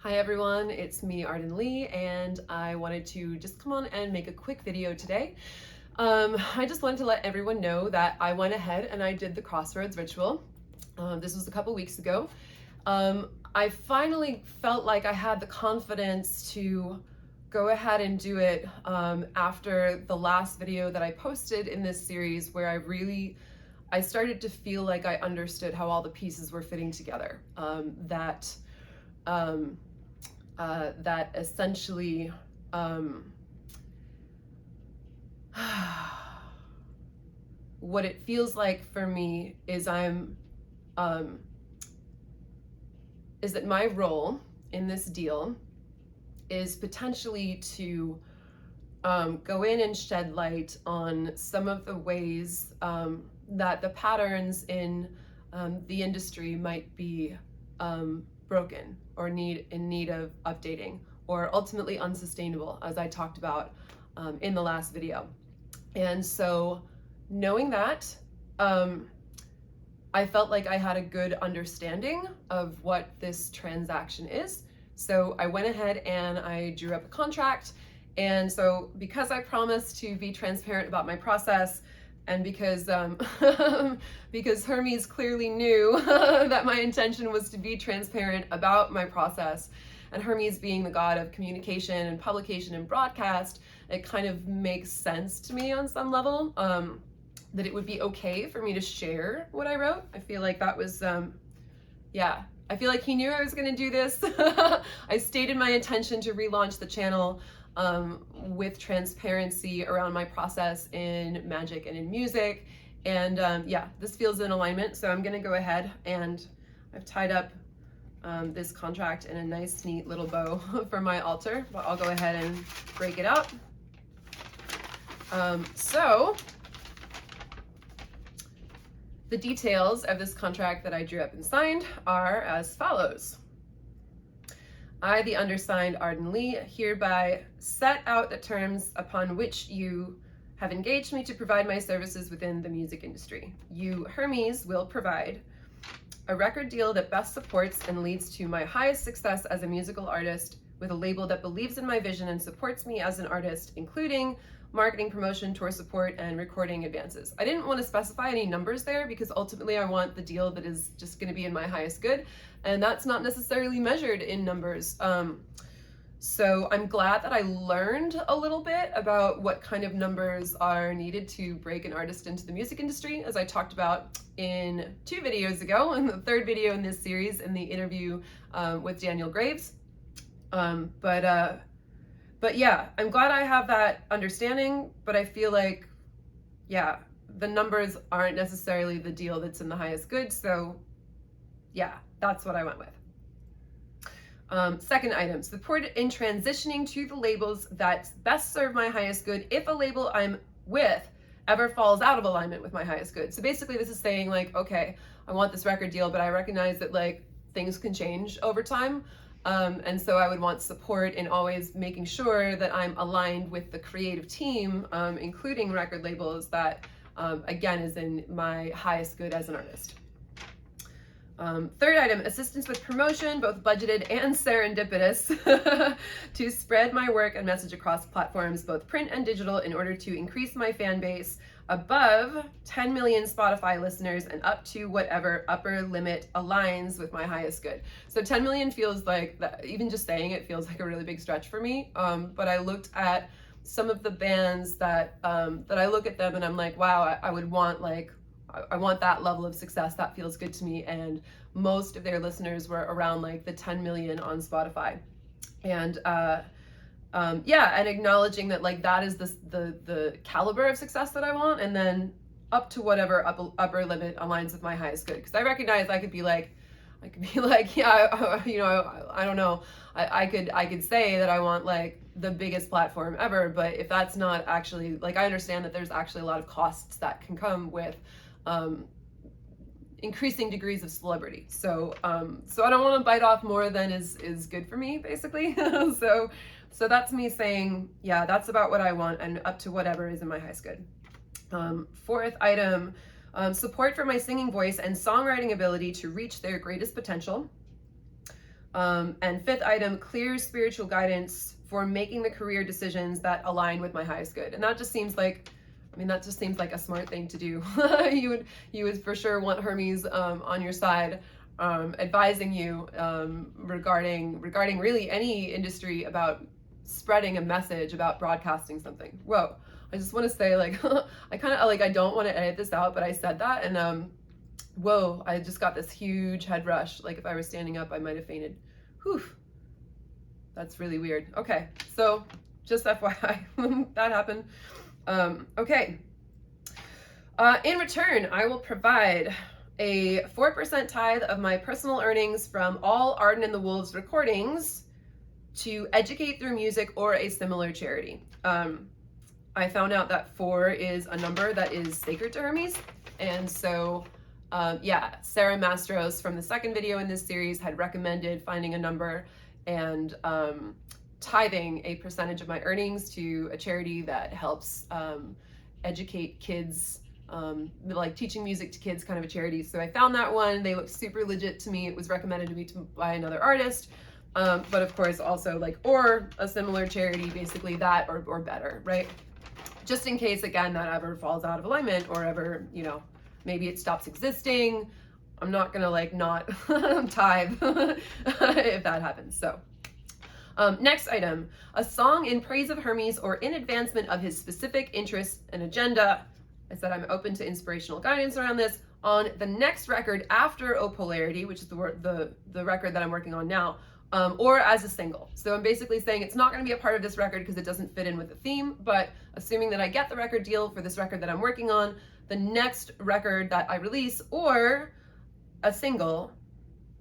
Hi everyone, it's me, Arden Lee, and I wanted to just come on and make a quick video today. I just wanted to let everyone know that I went ahead and I did the crossroads ritual. This was a couple weeks ago. I finally felt like I had the confidence to go ahead and do it after the last video that I posted in this series, where I started to feel like I understood how all the pieces were fitting together. That essentially what it feels like for me is that my role in this deal is potentially to go in and shed light on some of the ways that the patterns in the industry might be broken or in need of updating, or ultimately unsustainable, as I talked about in the last video. And so knowing that, I felt like I had a good understanding of what this transaction is. So I went ahead and I drew up a contract. And so because I promised to be transparent about my process, and because because Hermes clearly knew that my intention was to be transparent about my process, and Hermes being the god of communication and publication and broadcast, it kind of makes sense to me on some level that it would be okay for me to share what I wrote. I feel like that was, yeah, I feel like he knew I was gonna do this. I stated my intention to relaunch the channel with transparency around my process in magic and in music. And yeah, this feels in alignment. So I'm gonna go ahead and I've tied up this contract in a nice, neat little bow for my altar, but I'll go ahead and break it out. So the details of this contract that I drew up and signed are as follows. I, the undersigned Arden Lee, hereby set out the terms upon which you have engaged me to provide my services within the music industry. You, Hermes, will provide a record deal that best supports and leads to my highest success as a musical artist, with a label that believes in my vision and supports me as an artist, including marketing, promotion, tour support, and recording advances. I didn't want to specify any numbers there because ultimately I want the deal that is just going to be in my highest good, and that's not necessarily measured in numbers. So I'm glad that I learned a little bit about what kind of numbers are needed to break an artist into the music industry, as I talked about in 2 videos ago, in the 3rd video in this series, in the interview with Daniel Graves. But yeah, I'm glad I have that understanding, but I feel like, yeah, the numbers aren't necessarily the deal that's in the highest good. So yeah, that's what I went with. Second item, support in transitioning to the labels that best serve my highest good if a label I'm with ever falls out of alignment with my highest good. So basically this is saying like, okay, I want this record deal, but I recognize that like things can change over time. And so I would want support in always making sure that I'm aligned with the creative team, including record labels, that again is in my highest good as an artist. Third item, assistance with promotion, both budgeted and serendipitous, to spread my work and message across platforms, both print and digital, in order to increase my fan base above 10 million Spotify listeners and up to whatever upper limit aligns with my highest good. So 10 million feels like, that, even just saying it feels like a really big stretch for me. But I looked at some of the bands that I look at them and I'm like, wow, I would want like, I want that level of success. That feels good to me. And most of their listeners were around like the 10 million on Spotify. And yeah, and acknowledging that like that is the caliber of success that I want, and then up to whatever upper limit aligns with my highest good. Because I recognize I could be like, yeah, you know, I don't know. I could say that I want like the biggest platform ever, but if that's not actually, like, I understand that there's actually a lot of costs that can come with increasing degrees of celebrity. So so I don't want to bite off more than is good for me, basically. So that's me saying, yeah, that's about what I want, and up to whatever is in my highest good. Fourth item, support for my singing voice and songwriting ability to reach their greatest potential. And fifth item, clear spiritual guidance for making the career decisions that align with my highest good. And that just seems like, that just seems like a smart thing to do. you would for sure want Hermes on your side, advising you regarding really any industry about spreading a message, about broadcasting something. Whoa, I just want to say, like, I kind of like, I don't want to edit this out, but I said that, and whoa, I just got this huge head rush. Like if I was standing up, I might have fainted. Whew, that's really weird. Okay, so just FYI, that happened. Okay. In return, I will provide a 4% tithe of my personal earnings from all Arden and the Wolves recordings to Educate Through Music or a similar charity. I found out that 4 is a number that is sacred to Hermes. And so, yeah, Sarah Mastros from the second video in this series had recommended finding a number and tithing a percentage of my earnings to a charity that helps educate kids, like teaching music to kids, kind of a charity. So I found that one. They looked super legit to me. It was recommended to me by another artist, but of course also like, or a similar charity, basically that or better, right? Just in case, again, that ever falls out of alignment or ever, you know, maybe it stops existing. I'm not gonna like not tithe if that happens. So next item, a song in praise of Hermes or in advancement of his specific interests and agenda. I said I'm open to inspirational guidance around this on the next record after O Polarity, which is the record that I'm working on now, or as a single. So I'm basically saying it's not going to be a part of this record because it doesn't fit in with the theme, but assuming that I get the record deal for this record that I'm working on, the next record that I release or a single,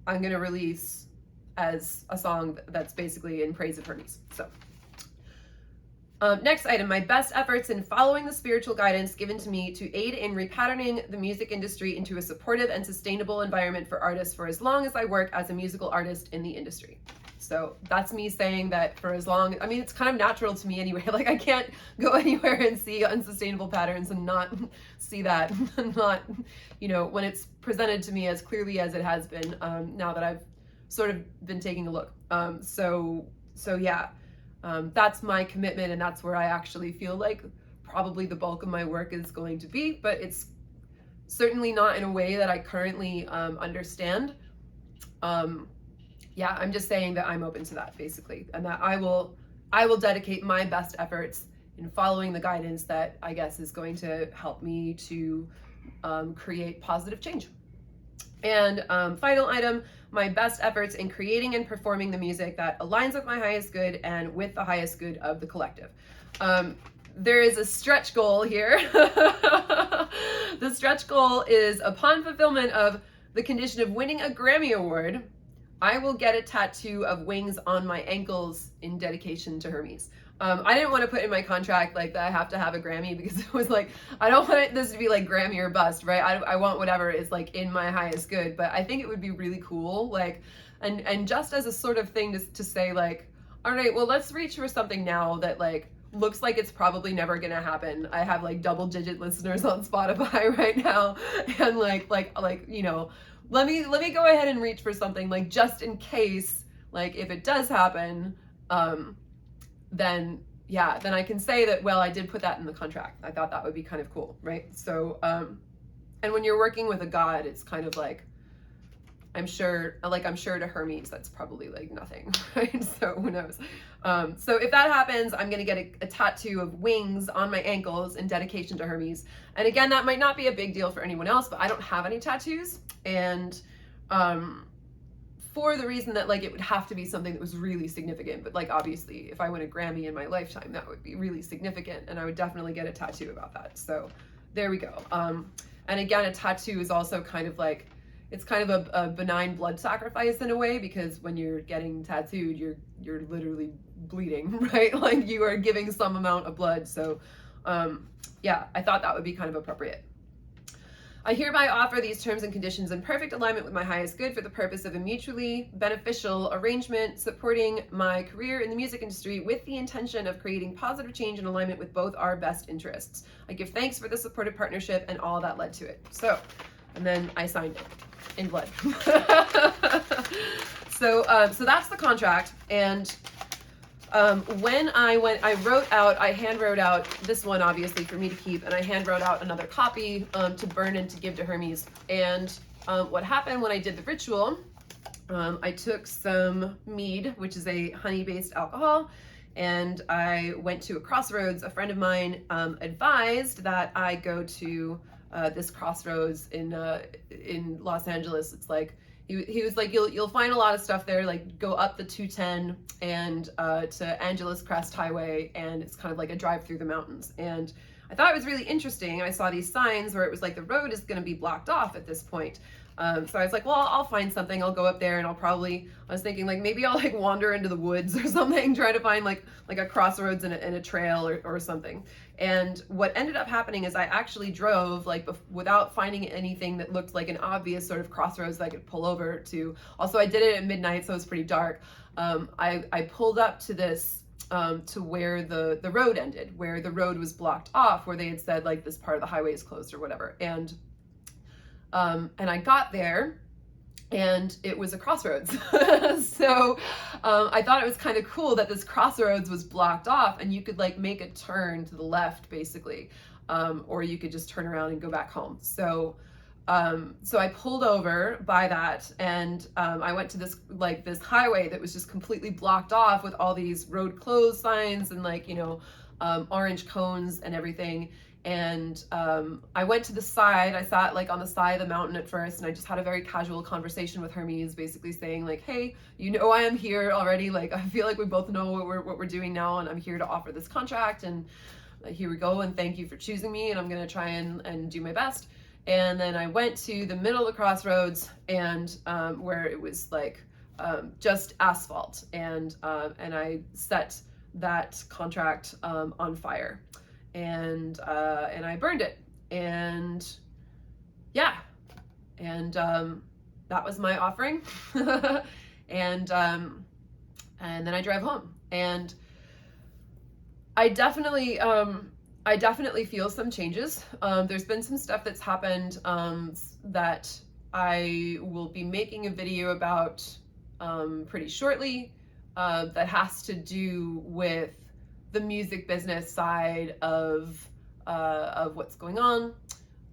I'm going to release as a song that's basically in praise of Hermes. So next item, my best efforts in following the spiritual guidance given to me to aid in repatterning the music industry into a supportive and sustainable environment for artists for as long as I work as a musical artist in the industry. So that's me saying that for as long, I mean, it's kind of natural to me anyway. Like I can't go anywhere and see unsustainable patterns and not see that, not, you know, when it's presented to me as clearly as it has been, now that I've sort of been taking a look. So yeah. That's my commitment, and that's where I actually feel like probably the bulk of my work is going to be, but it's certainly not in a way that I currently understand. Yeah, I'm just saying that I'm open to that basically, and that I will dedicate my best efforts in following the guidance that I guess is going to help me to create positive change. And final item, my best efforts in creating and performing the music that aligns with my highest good and with the highest good of the collective. There is a stretch goal here. The stretch goal is upon fulfillment of the condition of winning a Grammy Award, I will get a tattoo of wings on my ankles in dedication to Hermes. I didn't want to put in my contract like that I have to have a Grammy because it was like, I don't want this to be like Grammy or bust, right? I want whatever is like in my highest good, but I think it would be really cool. Like, and just as a sort of thing to say like, all right, well, let's reach for something now that like looks like it's probably never gonna happen. I have like double-digit listeners on Spotify right now, and like you know, let me go ahead and reach for something like just in case, like if it does happen, then yeah, then I can say that, well, I did put that in the contract. I thought that would be kind of cool, right? So, and when you're working with a god, it's kind of like, I'm sure to Hermes, that's probably like nothing, right? So who knows? So if that happens, I'm gonna get a tattoo of wings on my ankles in dedication to Hermes. And again, that might not be a big deal for anyone else, but I don't have any tattoos. And for the reason that like it would have to be something that was really significant, but like obviously if I win a Grammy in my lifetime, that would be really significant, and I would definitely get a tattoo about that. So there we go. And again, a tattoo is also kind of like, it's kind of a benign blood sacrifice in a way, because when you're getting tattooed, you're literally bleeding, right? Like you are giving some amount of blood. So yeah, I thought that would be kind of appropriate. I hereby offer these terms and conditions in perfect alignment with my highest good for the purpose of a mutually beneficial arrangement supporting my career in the music industry with the intention of creating positive change in alignment with both our best interests. I give thanks for the supportive partnership and all that led to it. So, and then I signed it in blood. So that's the contract. And when I hand wrote out this one, obviously for me to keep, and I hand wrote out another copy to burn and to give to Hermes. And what happened when I did the ritual, I took some mead, which is a honey-based alcohol, and I went to a crossroads. A friend of mine advised that I go to this crossroads in Los Angeles. It's like, he was like, you'll find a lot of stuff there, like go up the 210 and to Angeles Crest Highway, and it's kind of like a drive through the mountains. And I thought it was really interesting. I saw these signs where it was like the road is going to be blocked off at this point. So I was like, well, I'll find something. I'll go up there and I was thinking like maybe I'll like wander into the woods or something, try to find like a crossroads and a trail or something. And what ended up happening is I actually drove like without finding anything that looked like an obvious sort of crossroads that I could pull over to. Also, I did it at midnight, so it was pretty dark. I pulled up to this to where the road ended, where the road was blocked off, where they had said like this part of the highway is closed or whatever. And I got there and it was a crossroads. So I thought it was kind of cool that this crossroads was blocked off and you could like make a turn to the left basically, or you could just turn around and go back home. So I pulled over by that, and I went to this highway that was just completely blocked off with all these road closed signs and like, orange cones and everything. And I went to the side. I sat like on the side of the mountain at first, and I just had a very casual conversation with Hermes, basically saying like, hey, I am here already. Like, I feel like we both know what we're doing now, and I'm here to offer this contract, and here we go, and thank you for choosing me, and I'm gonna try and do my best. And then I went to the middle of the crossroads, and where it was like just asphalt, and I set that contract on fire. And I burned it, and yeah, and that was my offering. And then I drive home, and I definitely feel some changes. There's been some stuff that's happened that I will be making a video about pretty shortly that has to do with the music business side of what's going on.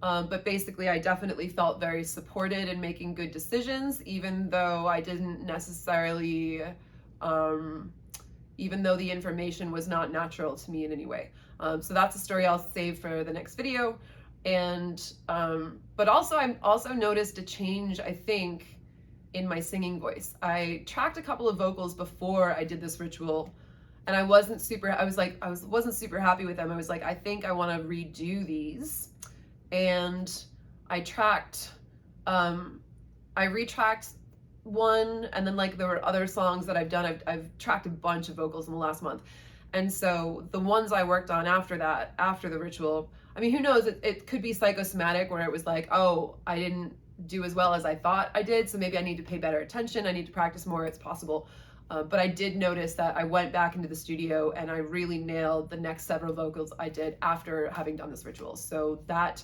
But basically, I definitely felt very supported in making good decisions, even though I didn't necessarily, even though the information was not natural to me in any way. So that's a story I'll save for the next video. And, but also, I also noticed a change, I think, in my singing voice. I tracked a couple of vocals before I did this ritual, and I wasn't super happy with them. I was like, I think I want to redo these. And I retracked one, and then like there were other songs that I've done. I've tracked a bunch of vocals in the last month. And so the ones I worked on after that, after the ritual, I mean, who knows, it could be psychosomatic, where it was like, oh, I didn't do as well as I thought I did, so maybe I need to pay better attention, I need to practice more, it's possible. But I did notice that I went back into the studio and I really nailed the next several vocals I did after having done this ritual. So that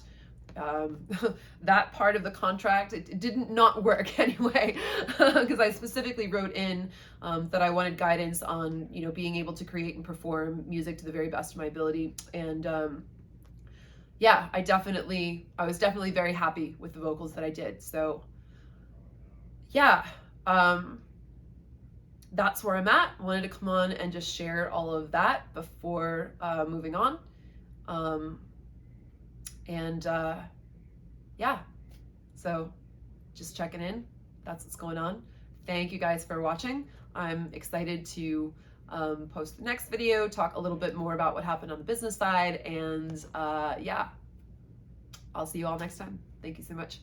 that part of the contract, it didn't not work anyway, because I specifically wrote in that I wanted guidance on, being able to create and perform music to the very best of my ability. And yeah, I was definitely very happy with the vocals that I did. So yeah, that's where I'm at. I wanted to come on and just share all of that before moving on. Yeah, so just checking in. That's what's going on. Thank you guys for watching. I'm excited to post the next video, talk a little bit more about what happened on the business side, and yeah, I'll see you all next time. Thank you so much.